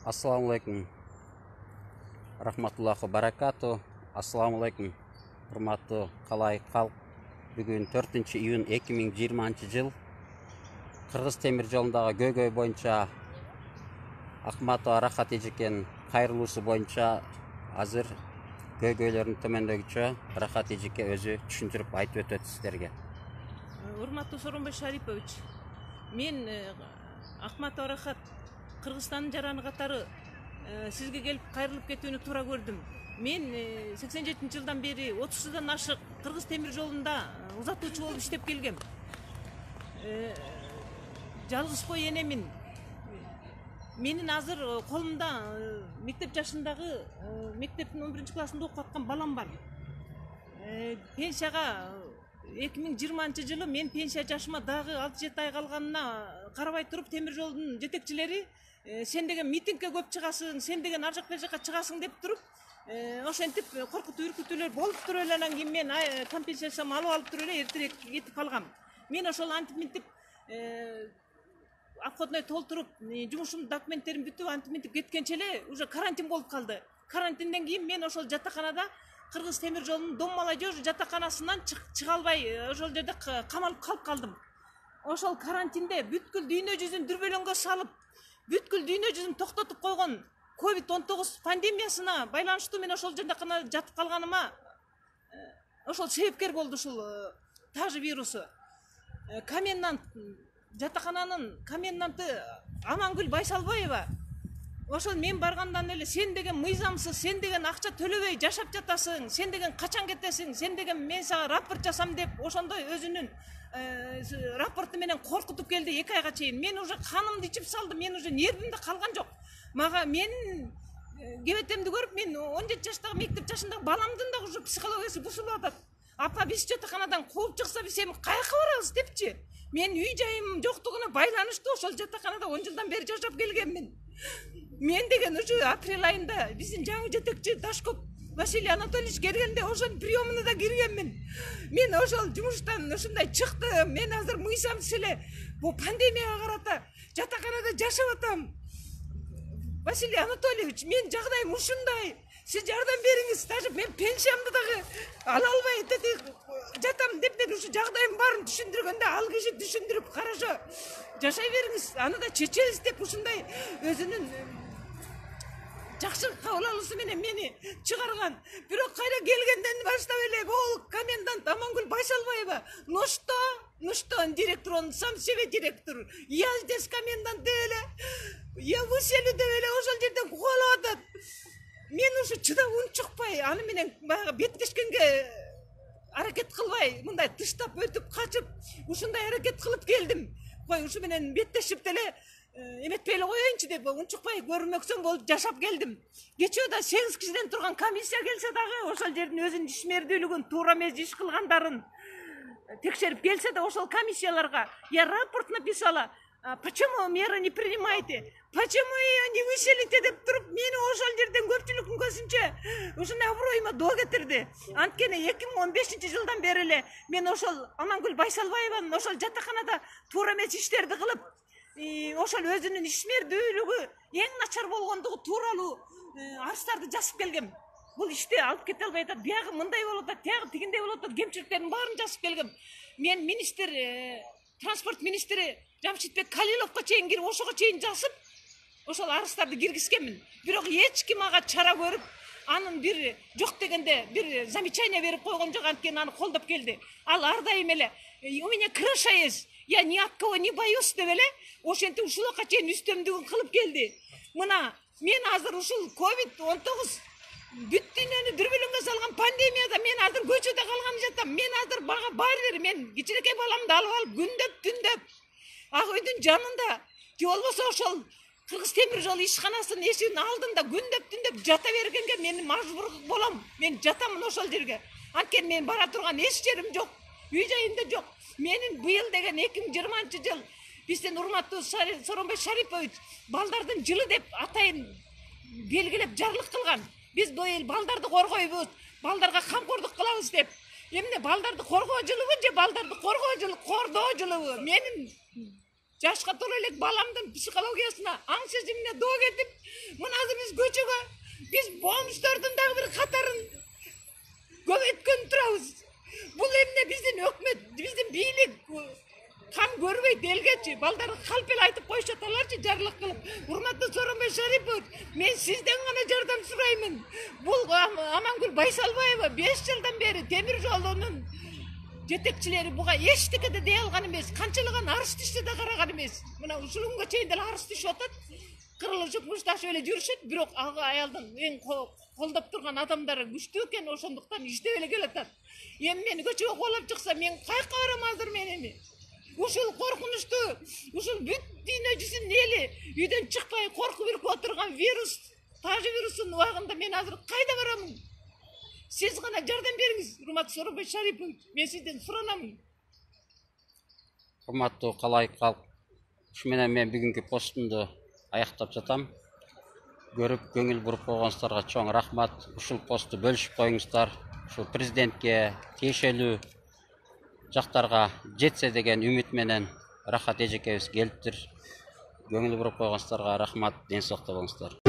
Assalamu alaikum. Rahmatullahu barakatuh. Assalamu alaikum. Hurmatlı қалай қалып. Бүгін 4 iyun 2020 жыл. Қырғыз темір жолындағы Гөгөй бойынша Ахматова Рахат Эжекен кайрылуусу бойынша азыр Гөгөйлөрдүн төмөндөгүчө Рахат Эжеке өзү түшүндүрүп айтып өтөт сиздерге. Урматтуу Сооронбай Шарипович, мен Ахматова Рахат Кыргызстандын жараны катары сизге келип кайрылып кетүүнү туура көрдүм. Мен 87 жылдан бери 30-дан ашык Кыргыз темир жолунда узатуучу болуп иштеп келгем. Жалгыз кой энемин. Менин азыр колумда мектеп жашындагы мектептин 11-классында окуп аткан балам бар. Пенсияга 2020 жылы мен пенсия жашыма дагы 6-7 ай калганына карабай туруп темир жолдун жетекчилери сен деген митингге көп чыгасың, сен деген ар жак бер жакка чыгасың деп туруп, ошентип коркутуу үркүтүүлөр болуп туруп эле анан кийин мен компенсациямды алып туруп эле эртерээк кетип калгам. Мен ошол антип-минтип обходной толтуруп, жумушумдун документтерин бүтүп антип-минтип кеткенче эле уже карантин болуп калды. Карантинден кийин мен ошол жатаканада Кыргыз темир жолунун Дом молодежи жатаканасынан чыга албай ошол жерде камалып калып калдым. Ошол карантинде бүткүл дүйнө жүзүн дүрбөлөңгө салып, бүткүл дүйнө жүзүн токтотуп койгон COVID-19 пандемиясына байланыштуу мен ошол жатаканада жатып калганыма ошол себепкер болду ушул тажы вирусу. Комендант жатакананын коменданты Амангүл Байсалбаева ошол мен баргандан эле сен деген мыйзамсыз, сен деген акча төлөбөй жашап жатасың, сен деген качан кетесиң, сен деген мен сага рапорт жасам деп ошондой өзүнүн рапорту менен коркутуп келди 2 айга чейин. Мен уже канымды ичип салды, мен уже нервимде калган жок. Мага мен кебетемди көрүп, мен 17 жаштагы мектеп жашындагы баламдын да уже психологиясы бузулуп атат. Апа биз жатаканадан кууп чыкса биз эми каяка барабыз депчи. Мен үй жайым жоктугуна байланыштуу ошол жатаканада 10 жылдан бери жашап келгенмин. Мен деген уже апрель айында биздин жаңы жетекчи Дашков Василий Анатольевич келгенде ошонун приемуна да киргенмин. Мен ошол жумуштан ушундай чыкты. Мен азыр мыйзамсыз эле бул пандемияга карата жатаканада жашап атам. Василий Анатольевич, мен жагдайым ушундай. Сиз жардам бериңиз. Даже мен пенсиямды дагы ала албай жатам деп мен ушу жагдайым баарын түшүндүргөндө ал киши түшүндүрүп, хорошо жашай бериңиз, аны да чечебиз деп ушундай өзүнүн жакшы кабыл алуусу менен мени чыгарган. Бирок кайра келгенден баштап эле бул комендант Амангүл Байсалбаева ну что, директор, он сам себе директор. Я здесь комендант деп эле, я выселю деп эле ошол жерден кубалап атат. Мен ушу чыдап унчукпай, аны менен баягы беттешкенге аракет кылбай, мындай тыштап өтүп качып, ушундай аракет кылып келдим. Кой ушу менен беттешип деле эметпей эле коеюнчу деп унчукпай көрмөксөн болуп жашап келдим. Кечээ да 8 кишиден турган комиссия келсе дагы ошол жердин өзүнүн ишмердүүлүгүн, туура эмес иш кылгандарын текшерип келсе да ошол комиссияларга я рапорт написала. Почему меры не принимаете? Почему ее не выселите деп туруп, мени ошол жерден көпчүлүктүн көзүнчө ушундай аброюма доо кетирди. Анткени 2015 жылдан бери эле мен ошол Амангүл Байсалбаеванын ошол жатаканада туура эмес иштерди кылып, ошол өзүнүн ишмердүүлүгү эң начар болгондугу тууралуу арыздарды жазып келгем. Бул ишти алып кете албай атат, биягы мындай болуп атат, тиягы тигиндей болуп атат, кемчиликтердин баарын жазып келгем. Мен министр, транспорт министри Жамшитбек Калиловго чейин кирип, ошого чейин жазып, ошол арыздарды киргизгенмин. Бирок эч ким ага чара көрүп, анын бир жок дегенде бир замечание берип койгон жок, анткени аны колдоп келди. Ал ар дайым эле у меня крыша есть, я ни от кого не боюсь деп эле ошентип ушулакка чейин үстөмдүгүн кылып келди. Мына мен азыр ушул COVID-19 бүт дүйнөнү дүрбөлөңгө салган пандемияда мен азыр көчөдө калган жатам. Мен азыр баары мен кичинекей баламды алып алып күндөп түндөп ак үйдүн жанында же болбосо ошол Кыргыз темир жол ишканасынын эшигинин алдында күндөп түндөп жата бергенге мен мажбур болом. Мен жатамын ошол жерге. Анткени мен бара турган эч жерим жок, үй жайымда жок. Менин быйыл деген 2020 жыл биздин урматтуу Сооронбай Шарипович балдардын жылы деп атайын белгилеп жарлык кылган. Биз быйыл балдарды коргойбуз, балдарга камкордук кылабыз деп. Эмне балдарды коргоо жылыбы же балдарды коргоо жылы, кордоо жылыбы? Менин жашка толо элек баламдын психологиясына, аң сезимине доо кетип, мына азыр биз көчөгө, биз бомждордун дагы бир катарын көбөйткөн турабыз. Бул эмне биздин өкмөт, биздин бийлик кам көрбөйт элгечи, балдары калп эле айтып коюшат аларчы жарлык кылып. Урматтуу Сооронбай Шарипович, мен сизден гана жардам сураймын. Бул Амангүл Байсалбаева 5 жылдан бери темир жолунун жетекчилери буга эчтеке да дей алган эмес, канчалаган арыз түшсө да караган эмес. Мына ушул күнгө чейин деле арыз түшүп атат. Кырылышып мушташып эле жүрүшөт, бирок ага аялдын эң колдоп турган адамдары күчтүү экен, ошондуктан иштеп эле келатат. Эми мени көчөгө куулап чыкса, мен кайка барам азыр мен эми? Ушул коркунучтуу, ушул бүт дүйнө жүзүнүн эли үйдөн чыкпай коркуп үркүп отурган вирус, тажы вирустун убагында мен азыр кайда барамын? Сиз гана жардам бериңиз, урматтуу Сооронбай Шарипович, мен сизден суранамын. Урматтуу калай калк, ушу менен мен бүгүнкү постумду аяктап жатам. Көрүп көңүл буруп койгонуңуздарга чоң рахмат. Ушул посту бөлүшүп коюңуздар. Ушул президентке тиешелүү жактарга жетсе деген үмүт менен Рахат эжекебиз келиптир. Көңүл буруп койгонуңуздарга рахмат, ден соолукта болуңуздар.